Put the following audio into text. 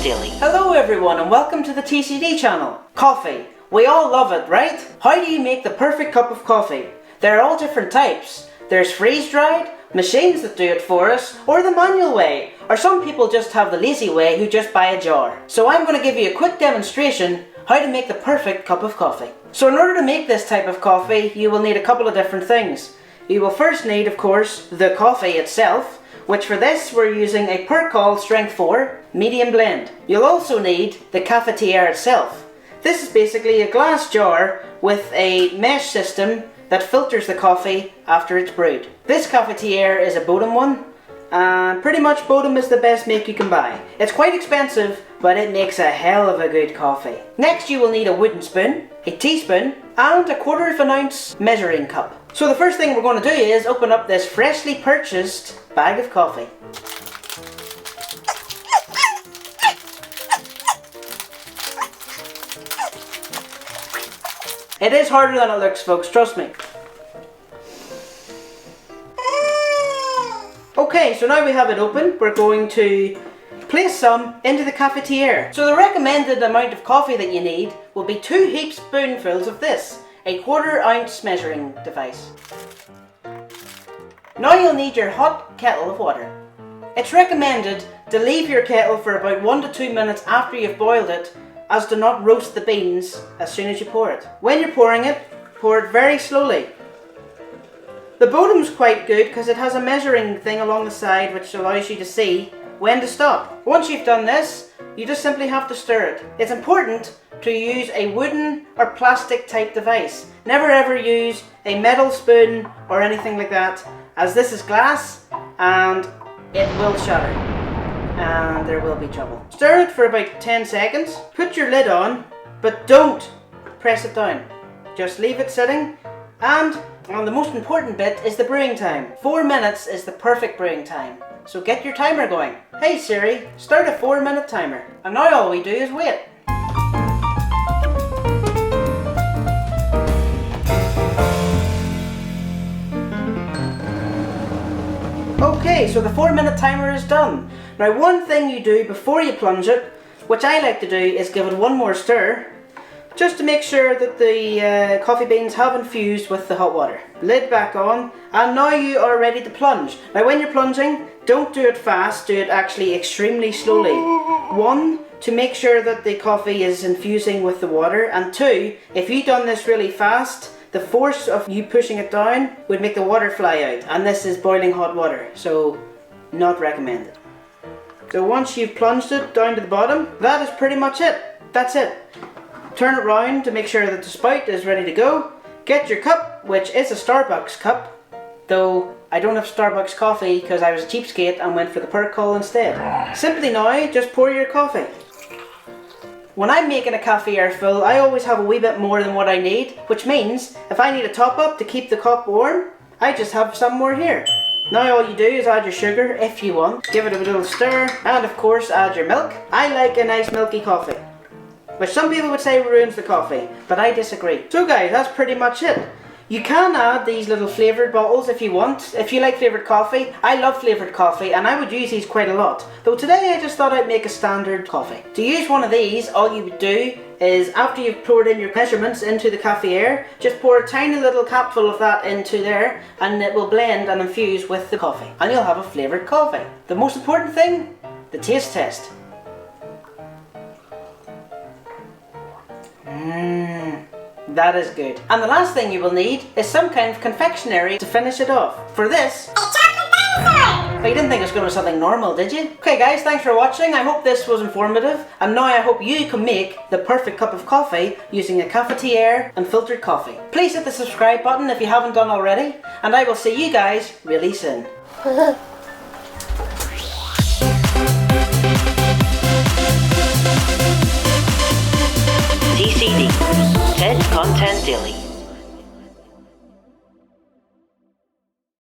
Daily. Hello everyone and welcome to the TCD channel. Coffee. We all love it, right? How do you make the perfect cup of coffee? There are all different types. There's freeze-dried, machines that do it for us, or the manual way, or some people just have the lazy way who just buy a jar. So I'm going to give you a quick demonstration how to make the perfect cup of coffee. So in order to make this type of coffee, you will need a couple of different things. You will first need, of course, the coffee itself, which for this we're using a Percol Strength 4 medium blend. You'll also need the cafetiere itself. This is basically a glass jar with a mesh system that filters the coffee after it's brewed. This cafetiere is a Bodum one, and pretty much Bodum is the best make you can buy. It's quite expensive, but it makes a hell of a good coffee. Next you will need a wooden spoon, a teaspoon, and a 1/4 ounce measuring cup. So the first thing we're going to do is open up this freshly purchased bag of coffee. It is harder than it looks, folks, trust me. Okay, so now we have it open, we're going to place some into the cafetiere. So the recommended amount of coffee that you need will be 2 heap spoonfuls of this, a 1/4 ounce measuring device. Now you'll need your hot kettle of water. It's recommended to leave your kettle for about 1 to 2 minutes after you've boiled it, as to not roast the beans as soon as you pour it. When you're pouring it, pour it very slowly. The Bodum's quite good because it has a measuring thing along the side which allows you to see when to stop. Once you've done this, you just simply have to stir it. It's important to use a wooden or plastic type device. Never ever use a metal spoon or anything like that, as this is glass and it will shatter and there will be trouble. Stir it for about 10 seconds, put your lid on, but don't press it down. Just leave it sitting, and the most important bit is the brewing time. 4 minutes is the perfect brewing time. So get your timer going. Hey Siri, start a 4-minute timer. And now all we do is wait. Okay, so the 4-minute timer is done. Now one thing you do before you plunge it, which I like to do, is give it one more stir, just to make sure that the coffee beans have infused with the hot water. Lid back on, and now you are ready to plunge. Now when you're plunging, don't do it fast, do it actually extremely slowly. 1, to make sure that the coffee is infusing with the water, and 2, if you've done this really fast, the force of you pushing it down would make the water fly out, and this is boiling hot water, so not recommended. So once you've plunged it down to the bottom, that is pretty much it. That's it. Turn it round to make sure that the spout is ready to go. Get your cup, which is a Starbucks cup, though I don't have Starbucks coffee because I was a cheapskate and went for the Percol instead. Simply now, just pour your coffee. When I'm making a cafetiere full, I always have a wee bit more than what I need, which means if I need a top up to keep the cup warm, I just have some more here. Now all you do is add your sugar if you want, give it a little stir, and of course add your milk. I like a nice milky coffee, which some people would say ruins the coffee, but I disagree. So guys, that's pretty much it. You can add these little flavoured bottles if you want, if you like flavoured coffee. I love flavoured coffee and I would use these quite a lot. Though today I just thought I'd make a standard coffee. To use one of these, all you would do is after you've poured in your measurements into the cafetiere, just pour a tiny little capful of that into there and it will blend and infuse with the coffee. And you'll have a flavoured coffee. The most important thing, the taste test. That is good. And the last thing you will need is some kind of confectionery to finish it off. For this, a chocolate dinosaur! But you didn't think it was going to be something normal, did you? Okay guys, thanks for watching. I hope this was informative. And now I hope you can make the perfect cup of coffee using a cafetiere and filtered coffee. Please hit the subscribe button if you haven't done already. And I will see you guys really soon. TCD. Content Daily.